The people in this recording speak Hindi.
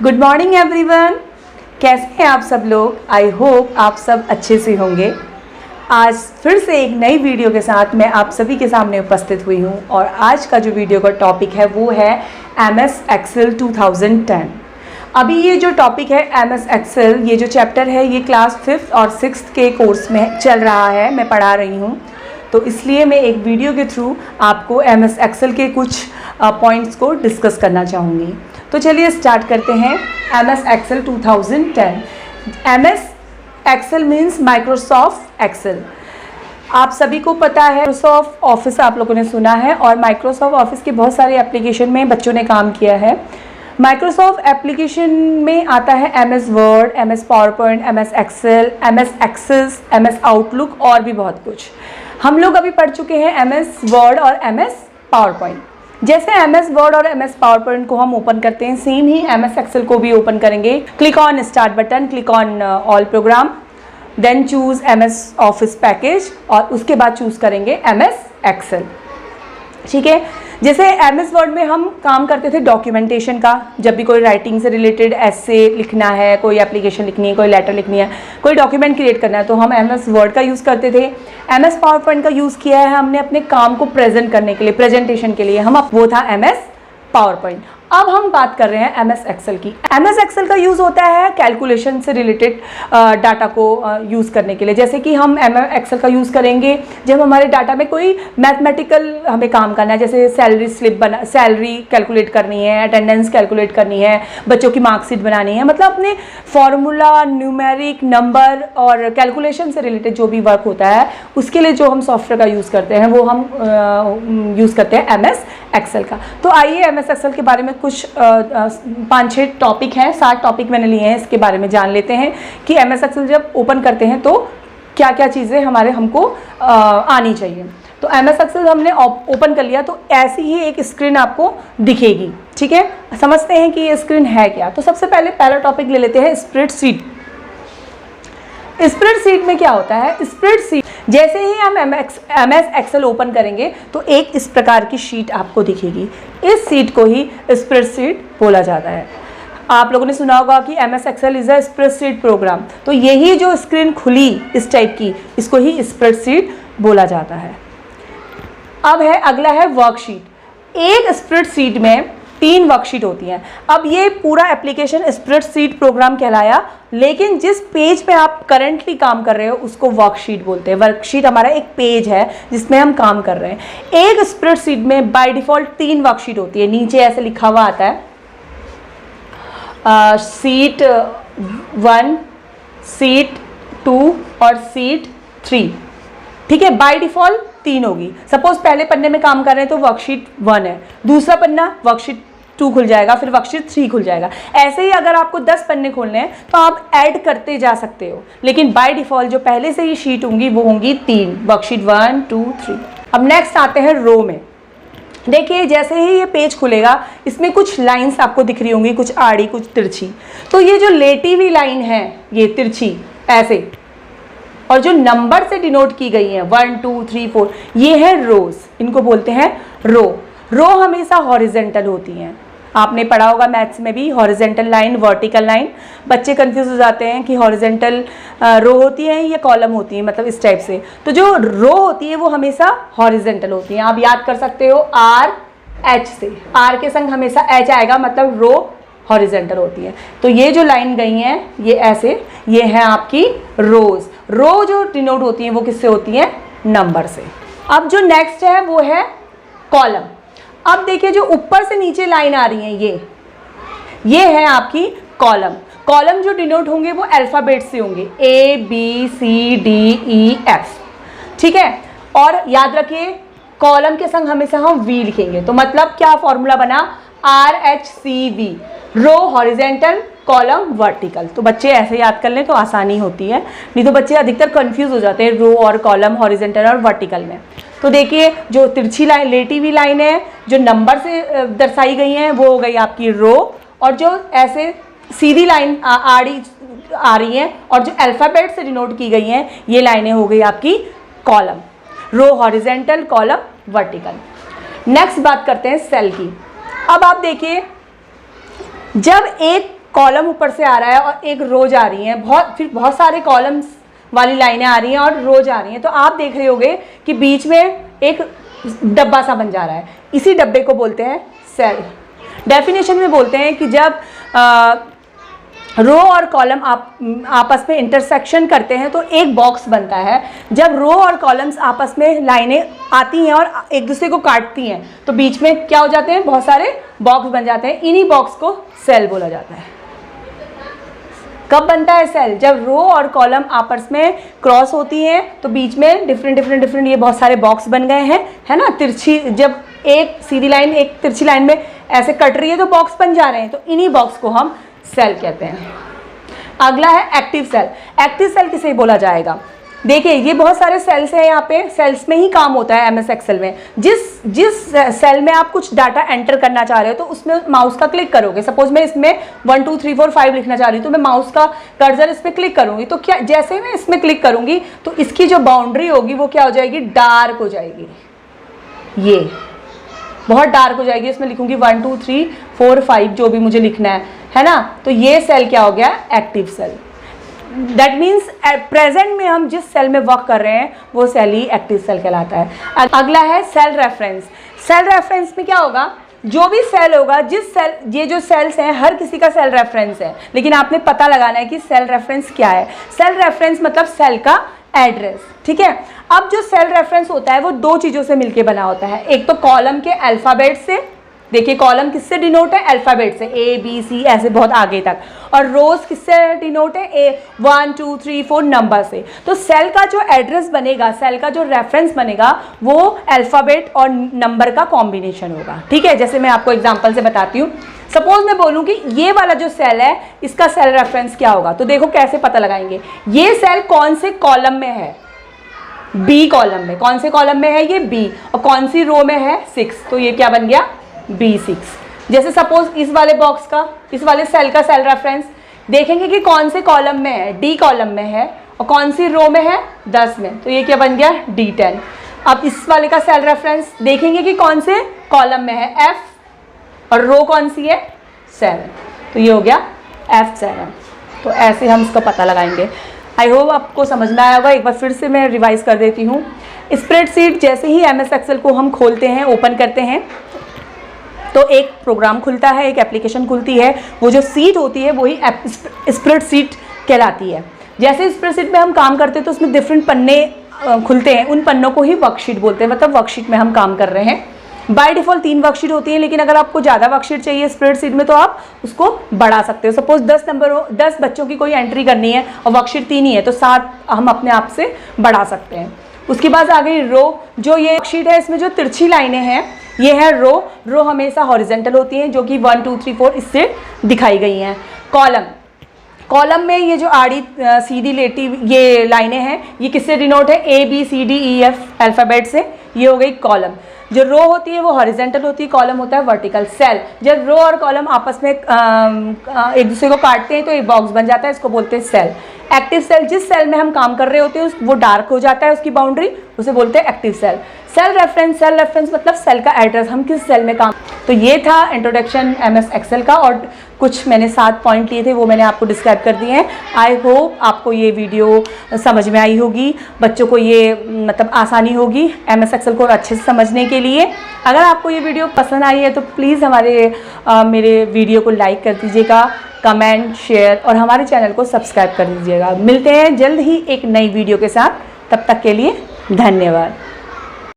Good morning everyone. कैसे हैं आप सब लोग? आई होप आप सब अच्छे से होंगे। आज फिर से एक नई वीडियो के साथ मैं आप सभी के सामने उपस्थित हुई हूं और आज का जो वीडियो का टॉपिक है वो है MS Excel 2010। अभी ये जो टॉपिक है MS Excel, ये जो चैप्टर है ये क्लास 5th और 6th के कोर्स में चल रहा है, मैं पढ़ा रही हूँ। तो इसलिए मैं एक वीडियो के थ्रू आपको MS Excel के कुछ पॉइंट्स को डिस्कस करना चाहूँगी। तो चलिए स्टार्ट करते हैं। MS Excel 2010। MS Excel मीन्स माइक्रोसॉफ्ट एक्सेल। आप सभी को पता है माइक्रोसॉफ्ट ऑफिस आप लोगों ने सुना है और माइक्रोसॉफ्ट ऑफिस के बहुत सारे एप्लीकेशन में बच्चों ने काम किया है। माइक्रोसॉफ्ट एप्लीकेशन में आता है MS Word, MS PowerPoint, MS Excel, MS Access, MS Outlook और भी बहुत कुछ। हम लोग अभी पढ़ चुके हैं MS वर्ड और MS पावरपॉइंट। जैसे MS वर्ड और MS पावरपॉइंट को हम ओपन करते हैं, सेम ही MS एक्सेल को भी ओपन करेंगे। Click on start button, click on all program, then choose MS office package और उसके बाद चूज करेंगे MS एक्सेल। ठीक है। जैसे MS वर्ड में हम काम करते थे डॉक्यूमेंटेशन का, जब भी कोई राइटिंग से रिलेटेड ऐसे लिखना है, कोई एप्लीकेशन लिखनी है, कोई लेटर लिखनी है, कोई डॉक्यूमेंट क्रिएट करना है, तो हम MS वर्ड का यूज़ करते थे। MS पावरपॉइंट का यूज़ किया है हमने अपने काम को प्रेजेंट करने के लिए, प्रेजेंटेशन के लिए, वो था MS पावरपॉइंट। अब हम बात कर रहे हैं MS एक्सेल की। MS एक्सेल का यूज़ होता है कैलकुलेशन से रिलेटेड डाटा को यूज़ करने के लिए। जैसे कि हम MS एक्सेल का यूज़ करेंगे जब हमारे डाटा में कोई मैथमेटिकल हमें काम करना है, जैसे सैलरी स्लिप सैलरी कैलकुलेट करनी है, अटेंडेंस कैलकुलेट करनी है, बच्चों की मार्कशीट बनानी है, मतलब अपने फॉर्मूला, न्यूमेरिक, नंबर और कैलकुलेशन से रिलेटेड जो भी वर्क होता है उसके लिए जो हम सॉफ्टवेयर का यूज़ करते हैं वो हम यूज़ करते हैं MS एक्सेल का। तो आइए MS एक्सेल के बारे में कुछ 5-6 टॉपिक हैं, 7 टॉपिक मैंने लिए हैं, इसके बारे में जान लेते हैं कि MS एक्सेल जब ओपन करते हैं तो क्या क्या चीज़ें हमको आनी चाहिए। तो MS एक्सेल हमने ओपन कर लिया तो ऐसी ही एक स्क्रीन आपको दिखेगी। ठीक है, समझते हैं कि ये स्क्रीन है क्या। तो सबसे पहला टॉपिक ले लेते हैं स्प्रेडशीट। स्प्रेडशीट में क्या होता है? स्प्रेडशीट जैसे ही हम MS एक्सेल ओपन करेंगे तो एक इस प्रकार की शीट आपको दिखेगी। इस शीट को ही स्प्रेडशीट बोला जाता है। आप लोगों ने सुना होगा कि MS Excel is a spreadsheet program. तो यही जो स्क्रीन खुली इस टाइप की, इसको ही स्प्रेडशीट बोला जाता है। अब अगला है वर्कशीट। एक स्प्रेडशीट में 3 वर्कशीट होती हैं। अब ये पूरा एप्लीकेशन स्प्रेडशीट प्रोग्राम कहलाया, लेकिन जिस पेज पे आप करंटली काम कर रहे हो उसको वर्कशीट बोलते हैं। वर्कशीट हमारा एक पेज है जिसमें हम काम कर रहे हैं। एक स्प्रेडशीट में बाय डिफ़ॉल्ट 3 वर्कशीट होती है। नीचे ऐसे लिखा हुआ आता है शीट 1, शीट 2 और शीट 3। ठीक है, बाय डिफ़ॉल्ट 3 होगी। सपोज पहले पन्ने में काम कर रहे हैं तो वर्कशीट 1 है, दूसरा पन्ना वर्कशीट 2 खुल जाएगा, फिर वर्कशीट 3 खुल जाएगा। ऐसे ही अगर आपको 10 पन्ने खोलने हैं तो आप ऐड करते जा सकते हो, लेकिन बाय डिफ़ॉल्ट जो पहले से ही शीट होंगी वो होंगी 3, वर्कशीट 1, 2, 3। अब नेक्स्ट आते हैं रो में। देखिए जैसे ही ये पेज खुलेगा इसमें कुछ लाइन्स आपको दिख रही होंगी, कुछ आड़ी कुछ तिरछी। तो ये जो लेटी हुई लाइन है ये तिरछी ऐसे, और जो नंबर से डिनोट की गई हैं 1, 2, 3, 4, ये है रोज, इनको बोलते हैं रो। रो हमेशा हॉरिजेंटल होती हैं। आपने पढ़ा होगा मैथ्स में भी, हॉरिजेंटल लाइन, वर्टिकल लाइन। बच्चे कंफ्यूज हो जाते हैं कि हॉरिजेंटल रो होती है या कॉलम होती है, मतलब इस टाइप से। तो जो रो होती है वो हमेशा हॉरिजेंटल होती हैं। आप याद कर सकते हो RH से, R के संग हमेशा H आएगा, मतलब रो हॉरिजेंटल होती है। तो ये जो लाइन गई हैं ये ऐसे, ये है आपकी रोज। रो जो डिनोट होती हैं वो किससे होती हैं? नंबर से। अब जो नेक्स्ट है वो है कॉलम। अब देखिए जो ऊपर से नीचे लाइन आ रही है ये है आपकी कॉलम। कॉलम जो डिनोट होंगे वो अल्फ़ाबेट से होंगे, ABCDEF। ठीक है, और याद रखिए कॉलम के संग हमेशा हम V लिखेंगे। तो मतलब क्या फॉर्मूला बना? RHCV, रो हॉरिजेंटल, कॉलम वर्टिकल। तो बच्चे ऐसे याद कर लें तो आसानी होती है, नहीं तो बच्चे अधिकतर कंफ्यूज हो जाते हैं रो और कॉलम, हॉरिजेंटल और वर्टिकल में। तो देखिए जो तिरछी लाइन, लेटी हुई लाइन है, जो नंबर से दर्शाई गई हैं वो हो गई आपकी रो, और जो ऐसे सीधी लाइन आड़ी आ रही हैं और जो अल्फ़ाबेट से डिनोट की गई हैं ये लाइनें हो गई आपकी कॉलम। रो हॉरिजेंटल, कॉलम वर्टिकल। नेक्स्ट बात करते हैं सेल की। अब आप देखिए जब एक कॉलम ऊपर से आ रहा है और एक रो जा रही है, फिर बहुत सारे कॉलम्स वाली लाइनें आ रही हैं और रो जा रही हैं, तो आप देख रहे होंगे कि बीच में एक डब्बा सा बन जा रहा है। इसी डब्बे को बोलते हैं सेल। डेफिनेशन में बोलते हैं कि जब रो और कॉलम आपस में इंटरसेक्शन करते हैं तो एक बॉक्स बनता है। जब रो और कॉलम्स आपस में लाइनें आती हैं और एक दूसरे को काटती हैं तो बीच में क्या हो जाते हैं, बहुत सारे बॉक्स बन जाते हैं। इन्हीं बॉक्स को सेल बोला जाता है। कब बनता है सेल? जब रो और कॉलम आपस में क्रॉस होती हैं तो बीच में डिफरेंट ये बहुत सारे बॉक्स बन गए हैं, है ना। तिरछी, जब एक सीधी लाइन एक तिरछी लाइन में ऐसे कट रही है तो बॉक्स बन जा रहे हैं, तो इन्हीं बॉक्स को हम सेल कहते हैं। अगला है एक्टिव सेल। एक्टिव सेल किसे बोला जाएगा? देखिए, ये बहुत सारे सेल्स हैं, यहाँ पे सेल्स में ही काम होता है MS एक्सेल में। जिस सेल में आप कुछ डाटा एंटर करना चाह रहे हो तो उसमें माउस का क्लिक करोगे। सपोज मैं इसमें 1 2 3 4 5 लिखना चाह रही हूँ तो मैं माउस का कर्सर इस पर क्लिक करूँगी, तो क्या जैसे मैं इसमें क्लिक करूँगी तो इसकी जो बाउंड्री होगी वो क्या हो जाएगी, डार्क हो जाएगी। ये बहुत डार्क हो जाएगी। इसमें लिखूँगी 1 2 3 4 5 जो भी मुझे लिखना है ना। तो ये सेल क्या हो गया, active cell. That means present में हम जिस सेल में वर्क कर रहे हैं वो सेल ही एक्टिव सेल कहलाता है। अगला है सेल रेफरेंस। सेल रेफरेंस में क्या होगा, जो भी सेल होगा, जिस सेल, ये जो सेल्स हैं हर किसी का सेल रेफरेंस है, लेकिन आपने पता लगाना है कि सेल रेफरेंस क्या है। सेल रेफरेंस मतलब सेल का एड्रेस, ठीक है। अब जो सेल रेफरेंस होता है वो दो चीज़ों से मिलके बना होता है। एक तो कॉलम के अल्फ़ाबेट से, देखिए कॉलम किससे डिनोट है, अल्फ़ाबेट से, A B C ऐसे बहुत आगे तक, और रोज किससे डिनोट है, 1 2 3 4 नंबर से। तो सेल का जो एड्रेस बनेगा, सेल का जो रेफरेंस बनेगा वो अल्फ़ाबेट और नंबर का कॉम्बिनेशन होगा, ठीक है। जैसे मैं आपको एग्जांपल से बताती हूँ। सपोज मैं बोलूँ कि ये वाला जो सेल है इसका सेल रेफरेंस क्या होगा, तो देखो कैसे पता लगाएंगे। ये सेल कौन से कॉलम में है, B कॉलम में। कौन से कॉलम में है ये, B, और कौन सी रो में है, 6, तो ये क्या बन गया, B6। जैसे सपोज इस वाले बॉक्स का, इस वाले सेल का सेल रेफरेंस देखेंगे कि कौन से कॉलम में है, D कॉलम में है, और कौन सी रो में है, 10 में, तो ये क्या बन गया, D10। अब इस वाले का सेल रेफरेंस देखेंगे कि कौन से कॉलम में है, F, और रो कौन सी है, 7, तो ये हो गया F7। तो ऐसे हम इसका पता लगाएंगे। आई होप आपको समझ में आया होगा। एक बार फिर से मैं रिवाइज कर देती हूँ। स्प्रेडशीट जैसे ही MS एक्सेल को हम खोलते हैं, ओपन करते हैं, तो एक प्रोग्राम खुलता है, एक एप्लीकेशन खुलती है। वो जो सीट होती है वही स्प्रेडशीट कहलाती है। जैसे स्प्रेडशीट में हम काम करते हैं तो उसमें डिफरेंट पन्ने खुलते हैं, उन पन्नों को ही वर्कशीट बोलते हैं, मतलब वर्कशीट में हम काम कर रहे हैं। बाय डिफ़ॉल्ट 3 वर्कशीट होती है, लेकिन अगर आपको ज़्यादा वर्कशीट चाहिए स्प्रेडशीट में तो आप उसको बढ़ा सकते हो। सपोज 10 बच्चों की कोई एंट्री करनी है और वर्कशीट 3 ही है तो 7 हम अपने आप से बढ़ा सकते हैं। उसके बाद आ गई रो। जो ये वर्कशीट है इसमें जो तिरछी लाइनें हैं ये है रो हमेशा हॉरिजेंटल होती हैं, जो कि 1 2 3 4 इससे दिखाई गई हैं। कॉलम में ये जो आड़ी सीधी लेटी ये लाइनें हैं ये किससे डिनोट है, ABCDEF अल्फ़ाबेट से, ये हो गई कॉलम। जो रो होती है वो हॉरिजेंटल होती है, कॉलम होता है वर्टिकल। सेल, जब रो और कॉलम आपस में एक दूसरे को काटते हैं तो एक बॉक्स बन जाता है, इसको बोलते हैं सेल। एक्टिव सेल, जिस सेल में हम काम कर रहे होते हैं वो डार्क हो जाता है उसकी बाउंड्री, उसे बोलते हैं एक्टिव सेल। सेल रेफरेंस मतलब सेल का एड्रेस, हम किस सेल में काम। तो ये था इंट्रोडक्शन MS एक्सेल का, और कुछ मैंने 7 पॉइंट लिए थे वो मैंने आपको डिस्क्राइब कर दिए हैं। आई होप आपको ये वीडियो समझ में आई होगी, बच्चों को ये मतलब आसानी होगी MS एक्सेल को अच्छे से समझने के लिए। अगर आपको ये वीडियो पसंद आई है तो प्लीज़ मेरे वीडियो को लाइक कर दीजिएगा, कमेंट, शेयर, और हमारे चैनल को सब्सक्राइब कर दीजिएगा। मिलते हैं जल्द ही एक नई वीडियो के साथ, तब तक के लिए धन्यवाद।